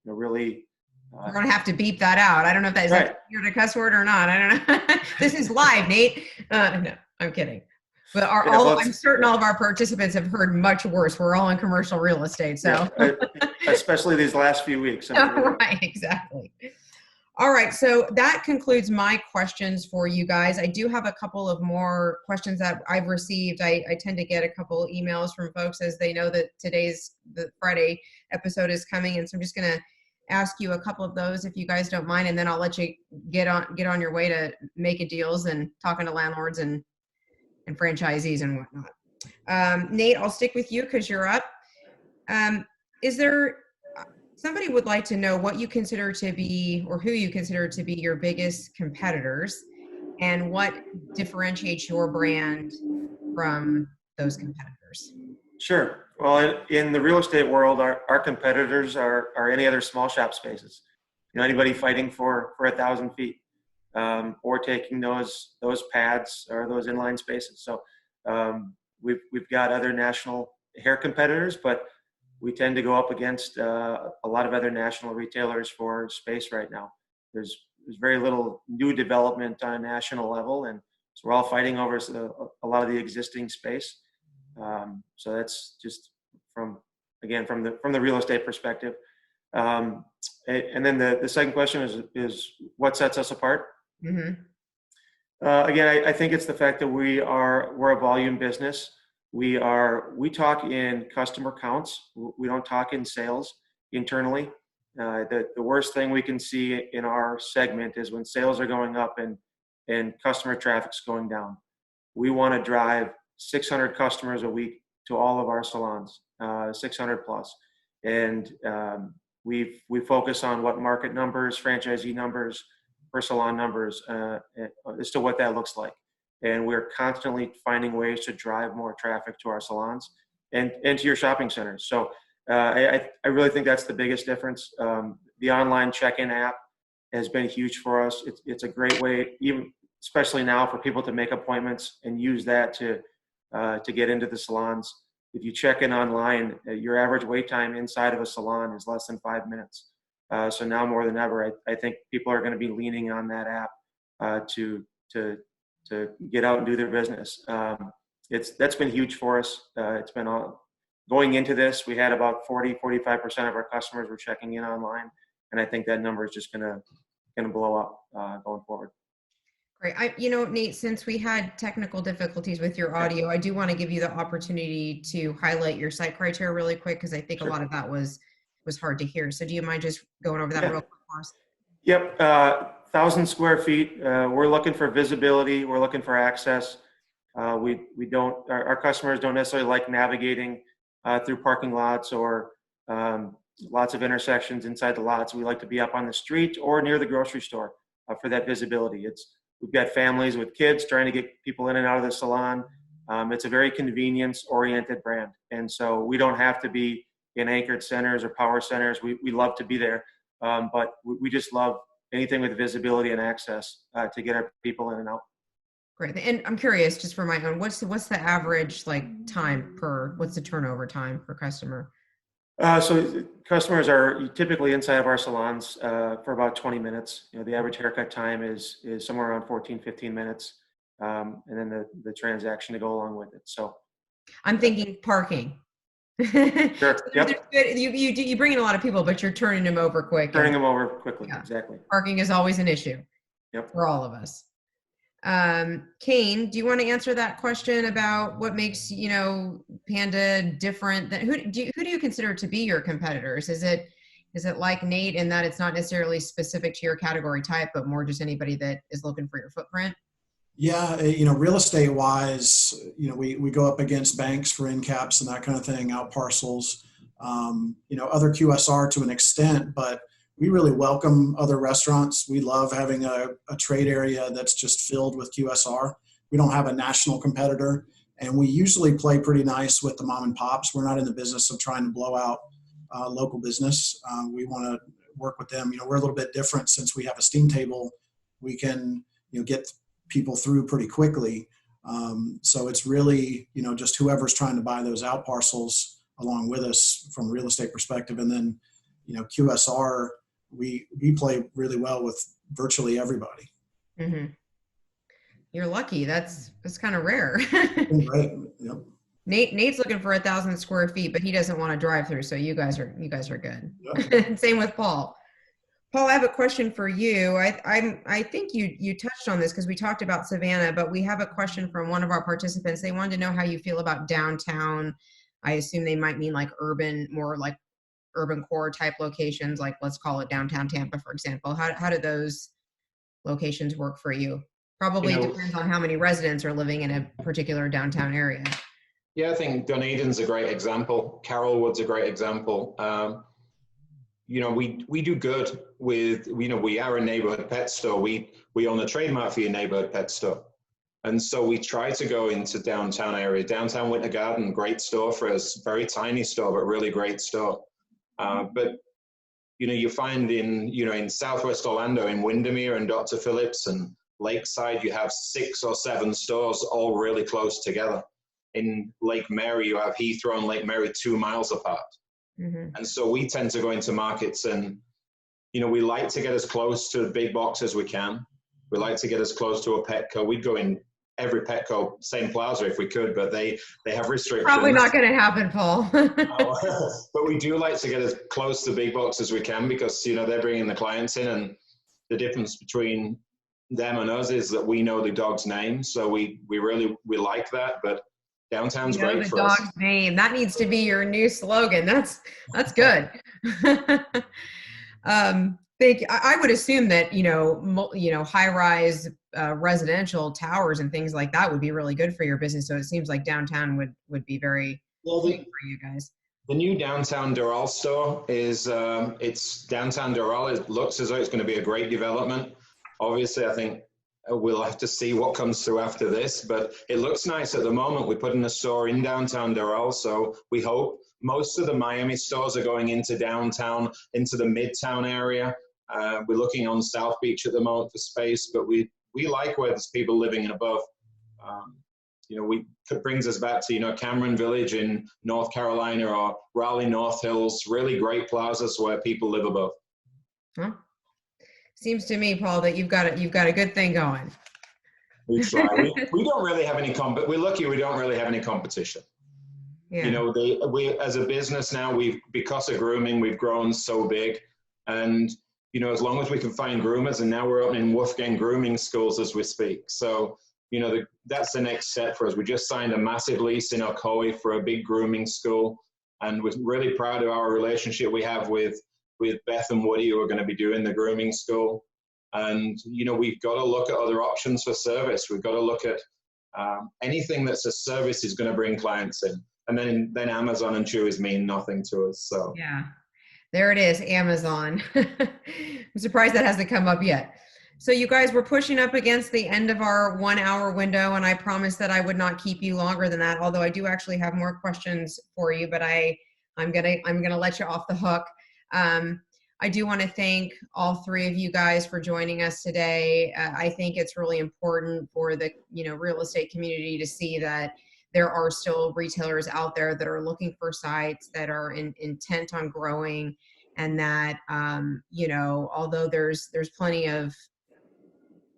really. We're gonna have to beep that out. I don't know if that is right. a cuss word or not. I don't know. This is live, Nate. No, I'm kidding. But I'm certain all of our participants have heard much worse. We're all in commercial real estate, so especially these last few weeks. Right, exactly. All right, so that concludes my questions for you guys. I do have a couple of more questions that I've received. I tend to get a couple emails from folks as they know that the Friday episode is coming, and so I'm just gonna ask you a couple of those if you guys don't mind, and then I'll let you get on your way to making deals and talking to landlords and franchisees and whatnot. Nate, I'll stick with you because you're up. Is there somebody would like to know what you consider to be, or who you consider to be, your biggest competitors, and what differentiates your brand from those competitors? Sure. Well, in the real estate world, our competitors are any other small shop spaces. Anybody fighting for 1,000 feet, or taking those pads or those inline spaces. So we've got other national hair competitors, but we tend to go up against a lot of other national retailers for space right now. There's very little new development on a national level, and so we're all fighting over a lot of the existing space. So that's just from the real estate perspective. And then the second question is what sets us apart? Mm-hmm. Again, I think it's the fact that we're a volume business. We talk in customer counts. We don't talk in sales internally. The worst thing we can see in our segment is when sales are going up and customer traffic's going down. We want to drive 600 customers a week to all of our salons, 600 plus. And we focus on what market numbers, franchisee numbers, per salon numbers, as to what that looks like. And we're constantly finding ways to drive more traffic to our salons and to your shopping centers. So I really think that's the biggest difference. The online check-in app has been huge for us. It's a great way, even especially now, for people to make appointments and use that to get into the salons. If you check in online, your average wait time inside of a salon is less than 5 minutes. So now more than ever, I think people are going to be leaning on that app to get out and do their business. That's been huge for us. It's been going into this, we had about 45% of our customers were checking in online, and I think that number is just going to blow up going forward. Great. Nate, since we had technical difficulties with your audio, I do want to give you the opportunity to highlight your site criteria really quick, because I think Sure. a lot of that was hard to hear. So do you mind just going over that real quick for us? Yep. 1,000 square feet. We're looking for visibility. We're looking for access. Our customers don't necessarily like navigating through parking lots or lots of intersections inside the lots. We like to be up on the street or near the grocery store for that visibility. We've got families with kids trying to get people in and out of the salon. It's a very convenience-oriented brand, and so we don't have to be in anchored centers or power centers. We love to be there, but we just love anything with visibility and access to get our people in and out. Great. And I'm curious, just for my own, what's the average what's the turnover time per customer? So customers are typically inside of our salons for about 20 minutes. The average haircut time is somewhere around 14, 15 minutes. And then the transaction to go along with it. So I'm thinking parking. Sure. Yep. You bring in a lot of people, but you're turning them over quick. Turning them over quickly. Yeah. Exactly. Parking is always an issue. Yep. For all of us. Kane, do you want to answer that question about what makes, Panda different than who do you consider to be your competitors? Is it like Nate in that it's not necessarily specific to your category type, but more just anybody that is looking for your footprint? Yeah, real estate wise, we go up against banks for in caps and that kind of thing, out parcels, other QSR to an extent, but we really welcome other restaurants. We love having a trade area that's just filled with QSR. We don't have a national competitor, and we usually play pretty nice with the mom and pops. We're not in the business of trying to blow out local business. We want to work with them. We're a little bit different since we have a steam table. We can, get people through pretty quickly. So it's really, just whoever's trying to buy those out parcels along with us from a real estate perspective. And then, QSR, we play really well with virtually everybody. Mm-hmm. You're lucky. That's kind of rare. Right. Yep. Nate's looking for 1,000 square feet, but he doesn't want to drive through. So you guys are good. Yep. Same with Paul. Paul, I have a question for you. I think you touched on this because we talked about Savannah, but we have a question from one of our participants. They wanted to know how you feel about downtown. I assume they might mean like more like urban core type locations, like let's call it downtown Tampa, for example. How do those locations work for you? Probably depends on how many residents are living in a particular downtown area. Yeah, I think Dunedin's a great example. Carrollwood's a great example. We do good with, we are a neighborhood pet store. We own a trademark for your neighborhood pet store. And so we try to go into downtown area. Downtown Winter Garden, great store for us. Very tiny store, but really great store. But you find in Southwest Orlando, in Windermere and Dr. Phillips and Lakeside, you have 6 or 7 stores all really close together. In Lake Mary, you have Heathrow and Lake Mary 2 miles apart. Mm-hmm. And so we tend to go into markets and, we like to get as close to the big box as we can. We like to get as close to a Petco. We'd go in every Petco, same plaza if we could, but they have restrictions. Probably not going to happen, Paul. But we do like to get as close to big box as we can because, they're bringing the clients in, and the difference between them and us is that we know the dog's name. So we like that, but downtown's great for us. The dog's name. That needs to be your new slogan. That's good. Thank you. I would assume that, high-rise residential towers and things like that would be really good for your business. So it seems like downtown would be very good for you guys. The new downtown Doral store is, it's downtown Doral. It looks as though it's going to be a great development. Obviously, I think we'll have to see what comes through after this, but it looks nice at the moment. We're putting a store in downtown Doral, so we hope. Most of the Miami stores are going into downtown, into the Midtown area. We're looking on South Beach at the moment for space, but we like where there's people living and above. It brings us back to, Cameron Village in North Carolina or Raleigh North Hills, really great plazas where people live above. Well, seems to me, Paul, that you've got a good thing going. We try. We don't really have any we're lucky we don't really have any competition. Yeah. You know, we as a business now, because of grooming, we've grown so big, and you know, as long as we can find groomers, and now we're opening Wolfgang grooming schools as we speak. So, you know, that's the next step for us. We just signed a massive lease in Ohme for a big grooming school, and we're really proud of our relationship we have with Beth and Woody, who are going to be doing the grooming school. And, you know, we've got to look at other options for service. We've got to look at anything that's a service is going to bring clients in. And then Amazon and Chewy's mean nothing to us. So yeah, there it is, Amazon. I'm surprised that hasn't come up yet. So you guys, we're pushing up against the end of our 1 hour window, and I promised that I would not keep you longer than that. Although I do actually have more questions for you, but I'm gonna let you off the hook. I do want to thank all three of you guys for joining us today. I think it's really important for the real estate community to see that there are still retailers out there that are looking for sites, that are intent on growing, and that although there's plenty of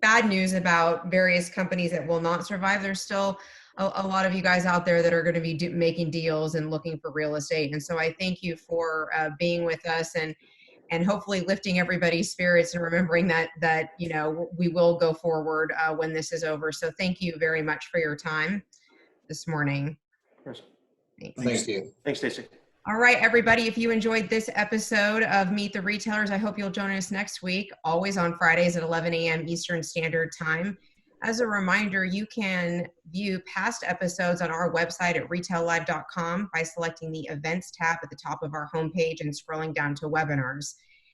bad news about various companies that will not survive, there's still a lot of you guys out there that are going to be making deals and looking for real estate. And so I thank you for being with us and hopefully lifting everybody's spirits and remembering that we will go forward when this is over. So thank you very much for your time this morning. Yes. Thank you. Thanks, Stacey. All right, everybody, if you enjoyed this episode of Meet the Retailers, I hope you'll join us next week, always on Fridays at 11 a.m. Eastern Standard Time. As a reminder, you can view past episodes on our website at retaillive.com by selecting the Events tab at the top of our homepage and scrolling down to Webinars.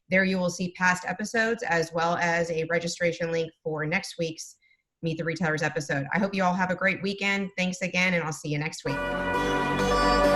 There you will see past episodes as well as a registration link for next week's Meet the Retailers episode. I hope you all have a great weekend. Thanks again, and I'll see you next week.